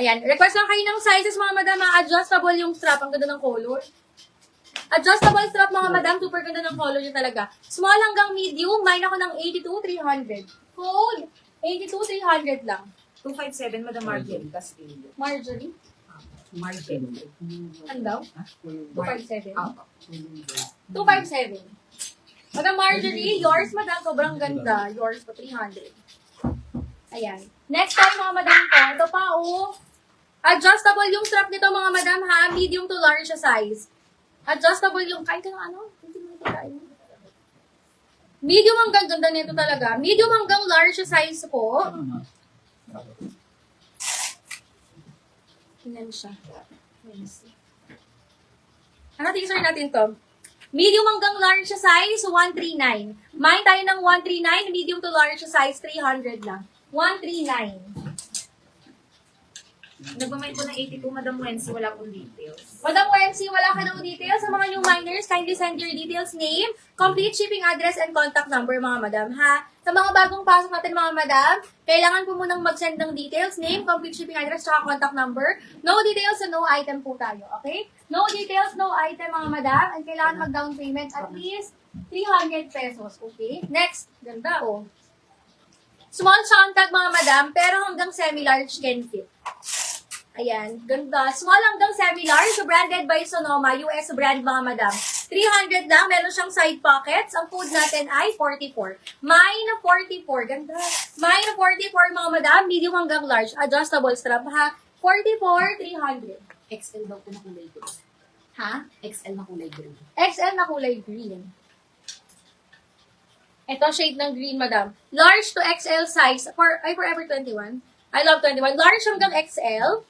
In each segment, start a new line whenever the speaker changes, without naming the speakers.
Ayan. Request lang kayo ng sizes, mga madam. Adjustable yung strap. Ang ganda ng color. Adjustable strap, mga madam. Super ganda ng color yun talaga. Small hanggang medium. Mine ako ng 82,300. Code 82,300 lang.
257, Madam Marjorie Castillo.
Marjorie?
Marjorie.
Ano daw? 257. 257.
257.
Madam Marjorie, yours, madam. Sobrang ganda. Yours po, 300. Ayan. Next time, mga madam ko. Ito pa, oh. Adjustable yung strap nito, mga madam, ha? Medium to large siya size. Adjustable yung, kahit ng ano? Hindi mo ito kain. Medium hanggang ganda nito talaga. Medium hanggang large siya size po. Tingnan siya. Ano, teaser natin to? Medium hanggang large siya size, 139. Mine tayo ng 139, medium to large siya size, 300 lang. 139.
Nagmamay ko ng 82, Madam Wensi, wala pong details.
Madam Wensi, wala ka ng details. Sa mga new miners, kindly send your details, name, complete shipping address, and contact number, mga madam, ha? Sa mga bagong pasok natin, mga madam, kailangan po munang mag-send ng details, name, complete shipping address, tsaka contact number. No details, no item po tayo, okay? No details, no item, mga madam, and kailangan mag-down payment at least 300 pesos, okay? Next, ganda, oh. Small contact, mga madam, pero hanggang semi-large can fit. Ayan, ganda. Small hanggang semi-large, so branded by Sonoma, US brand, mga madam. 300 lang, meron siyang side pockets. Ang code natin ay 44. Mine 44, ganda. Mine 44, mga madam, medium hanggang large. Adjustable strap, ha? 44, 300.
XL daw po na kulay green.
Ha?
XL na kulay green.
XL na kulay green. Ito, shade ng green, madam. Large to XL size, forever 21. I love 21. Large hanggang XL.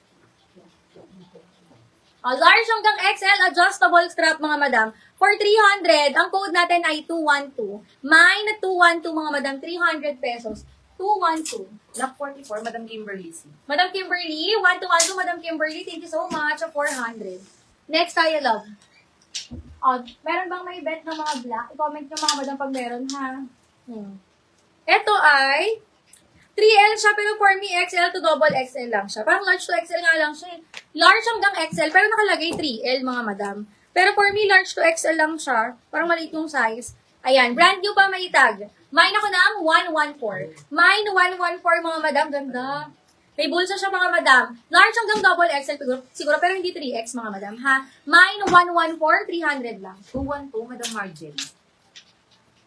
Large hanggang XL, adjustable strap, mga madam. For 300, ang code natin ay 212. Mine 212, mga madam, 300 pesos. 212.
Block 44, Madam Kimberly C.
Madam Kimberly, 1212, Madam Kimberly, thank you so much. 400. Next tayo, love. Meron bang may bet ng mga black? I-comment nyo, mga madam, pag meron, ha? Ito ay 3L siya, pero for me, XL to double XL lang siya. Parang large to XL nga lang siya. Large hanggang XL, pero nakalagay 3L, mga madam. Pero for me, large to XL lang siya. Parang maliit yung size. Ayan, brand new pa may tag. Mine ako ng 114. Mine 114, mga madam. Ganda. May bulsa siya, mga madam. Large hanggang double XL, siguro, pero hindi 3X, mga madam, ha? Mine 114, 300 lang.
212, Madam Marjorie.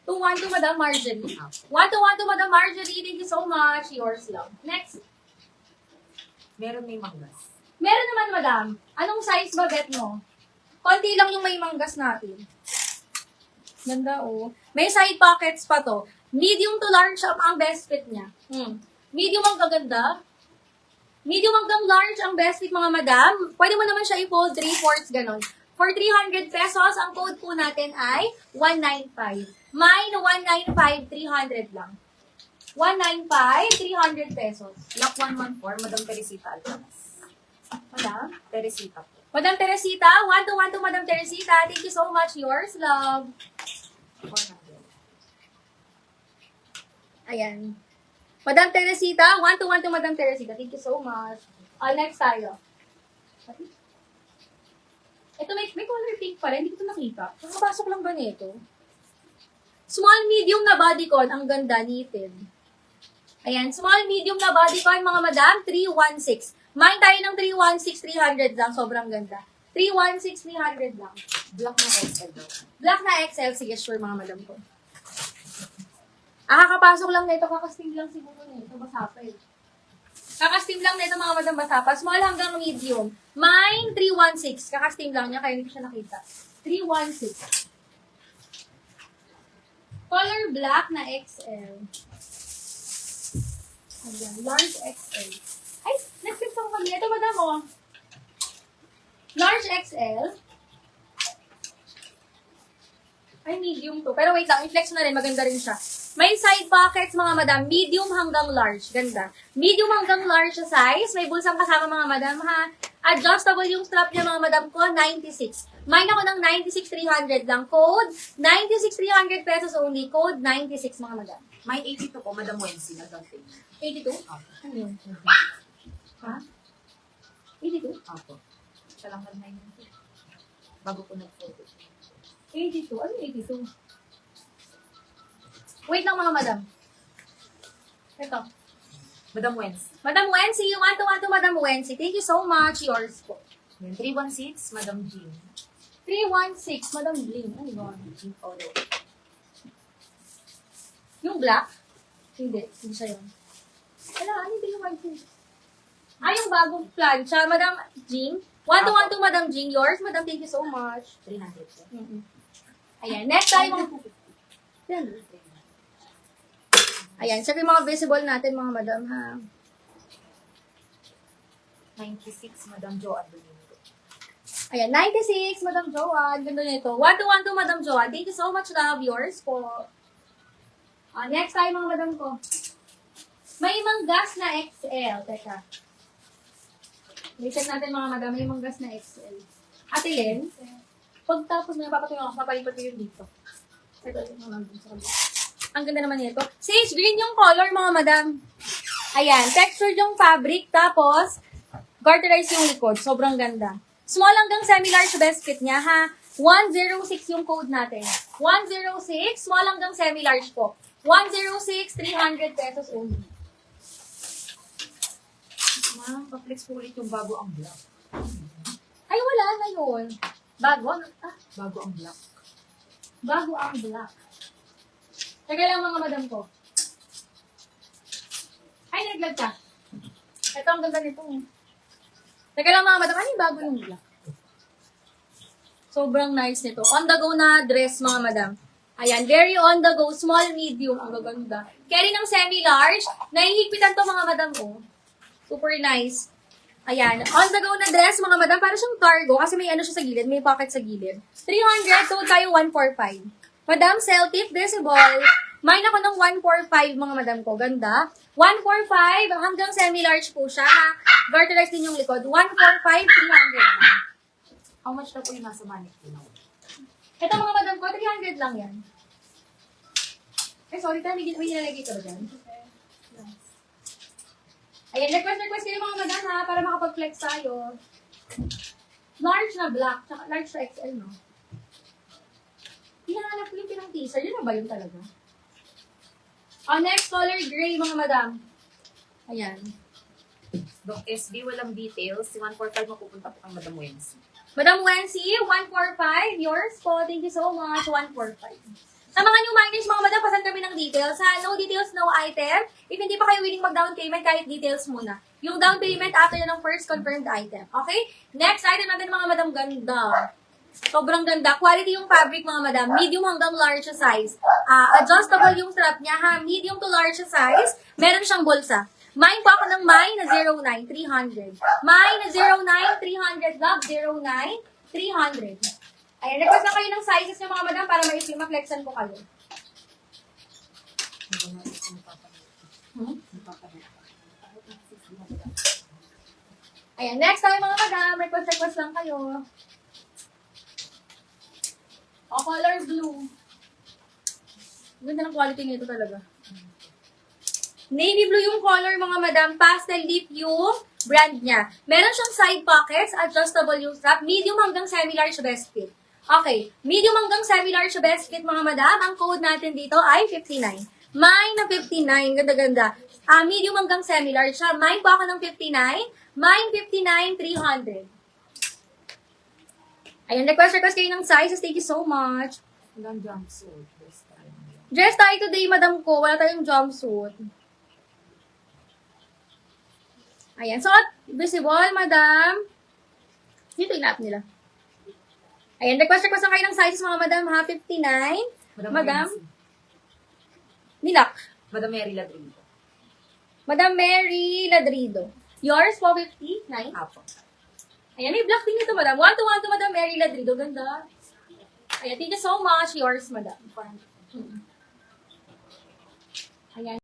212, Madam Marjorie. 1212, Madam Marjorie. Thank you so much. Yours, love. Next.
Meron may manggas.
Meron naman, madam. Anong size ba bet mo? Konti lang yung may manggas natin. Ganda, oh. May side pockets pa to. Medium to large ang best fit niya. Medium ang gaganda. Medium hanggang large ang best fit, mga madam. Pwede mo naman siya i-fold 3/4, ganon. For 300 pesos, ang code po natin ay 195. Mine 195, 300 lang. 195, 300 pesos.
Block 114, Madam Teresita Alcaraz.
Madam?
Teresita po.
Madam Teresita, 1212, Madam Teresita. Thank you so much. Yours, love.
400.
Ayan. Madam Teresita, 1212, Madam Teresita. Thank you so much. Next tayo. Ito, may color pink pa rin. Hindi ko ito nakita. Nakapasok lang ba nito? Small, medium na bodycon. Ang ganda, knitted. Ayan, small, medium na bodycon, mga madam, 316. Mine tayo ng 316, 300 lang. Sobrang ganda. 316, 300 lang.
Block na XL daw.
Black na XL. Sige, sure, mga madam ko. Kakapasok lang nito. Kakasting lang siguro nito. Basa pa eh. Kakastim lang nito, mga madam, basa pa. Small hanggang medium. Mine, 316. Kakastim lang niya, kaya hindi ko siya nakita. 316. Color black na XL. Ayan, large XL. Ay, nag-fix ako kami. Ito, madam, oh. Large XL. Ay, medium to. Pero wait lang, i-flex na rin. Maganda rin siya. May side pockets, mga madam. Medium hanggang large. Ganda. Medium hanggang large sa size. May bulsang kasama, mga madam, ha? Adjustable yung strap niya, mga madam ko. 96. Mine ako ng 96,300 lang. Code, 96,300 pesos only. Code, 96, mga madam.
May 82 po, Madam Wensi. Nag-down payment.
82? Ano yun? Ha? 82?
Apo. Siya lang lang 90. Bago ko nag-photo.
82? Ano yung 82? Wait lang mga madam. Ito.
Madam Wens.
Madam Wency, you want to Madam Wency. Thank you so much. Yours po.
Yan, 316, Madam Jean.
316, Madam Bling. Ano yun?
Jean Oro.
Yung black? Hindi. Hindi siya yun. Ala, hindi yung white food. Yung bagong plancha. Madam Jean. 1 to Madam Jean. Yours, Madam. Thank you so much.
300 po.
Ayan. Next tayo mga... Yan. Ayan. Sabi yung mga visible natin, mga madam, ha?
96, Madam Joanne Domingo.
Ayan. 96, Madam Joanne. Ganda nito. 1 to Madam Joanne. Thank you so much, love. Yours po. Next tayo, mga madam ko. May manggas na XL. Teka. I-check natin, mga madam. May manggas na XL. Ate Len, pagtapos na papatuloy ako, mapalipat ko yun dito. Ito, mga madam sa kabila. Ang ganda naman nito. Sage green yung color, mga madam. Ayan, textured yung fabric, tapos garterized yung likod. Sobrang ganda. Small hanggang semi-large best fit niya, ha? 106 yung code natin. 106, small hanggang semi-large po. 106, 300 pesos only.
Ma'am, pa-flex po ulit yung bago ang black.
Ay, wala na yun. Bago?
Bago ang black.
Bago ang black. Teka lang, mga madam ko. Ay, naglag ka. Ito, ang ganda nito. Teka lang, mga madam. Ano yung bago yung black? Sobrang nice nito. On the go na dress, mga madam. Ayan, very on the go. Small, medium. Ang gaganda. Carry ng semi-large. Nahihigpitan to, mga madam, oh. Super nice. Ayan. On the go na dress, mga madam. Para siyang cargo. Kasi may ano siya sa gilid. May pocket sa gilid. 300. So, tayo 145. Madam, sell tip, visible. Mine ako ng 145, mga madam ko. Ganda. 145. Hanggang semi-large po siya, ha? Garterized din yung likod. 145, 300.
How much na po yung nasa manic po na?
Ito, mga madam ko, 300 lang yan. Sorry, may nilalagay ka ba dyan? Ayan, request kayo mga madam, ha? Para makapag-flex tayo. Large na black, tsaka large na XL, no? Hinahanap ko yung pinang teaser. Yun na ba yun talaga? Next color, gray, mga madam. Ayan.
Dok SB, walang details. Si 145 mapupunta po kang Madam Wens.
Madam Wency, 145. Yours po. Thank you so much. 145. Sa mga new miners, mga madam, pasan kami ng details. Ha? No details, no item. If hindi pa kayo willing mag-down payment, kahit details muna. Yung down payment after ng first confirmed item. Okay? Next item natin, mga madam, ganda. Sobrang ganda. Quality yung fabric, mga madam. Medium hanggang large size. Adjustable yung strap niya, ha? Medium to large size. Meron siyang bulsa. Mine po ako ng mine na 09, 300. Mine na 09, 300. Love, 09, 300. Ayan, request na kayo ng sizes niyo, mga madam, para ma-flexan ko kayo. Ayan, next tayo, mga madam. Request lang kayo. Color blue. Ganda ng quality nito talaga. Navy blue yung color, mga madam. Pastel deep yung brand niya. Meron siyang side pockets, adjustable yung strap, medium hanggang semi-large best fit. Okay, medium hanggang semi-large best fit, mga madam. Ang code natin dito ay 59. Mine na 59. Ganda-ganda. Medium hanggang semi-large siya. Mine po ako ng 59. Mine 59, 300. Ayan, request kayo ng sizes. Thank you so much.
Walang jumpsuit. Dress tayo.
Dress tayo today, madam ko. Wala tayong jumpsuit. Ayan. So, visible, madam. Dito yung app nila. Ayan, request na kayo ng sizes, mga madam, ha? 59. Madam. Nilak.
Madam Mary Ladrido.
Madam Mary Ladrido. Yours, 459.
Apo.
Ayan, may black din ito, madam. 1 to Madam Mary Ladrido. Ganda. Ayan, thank you so much. Yours, madam. Ayan.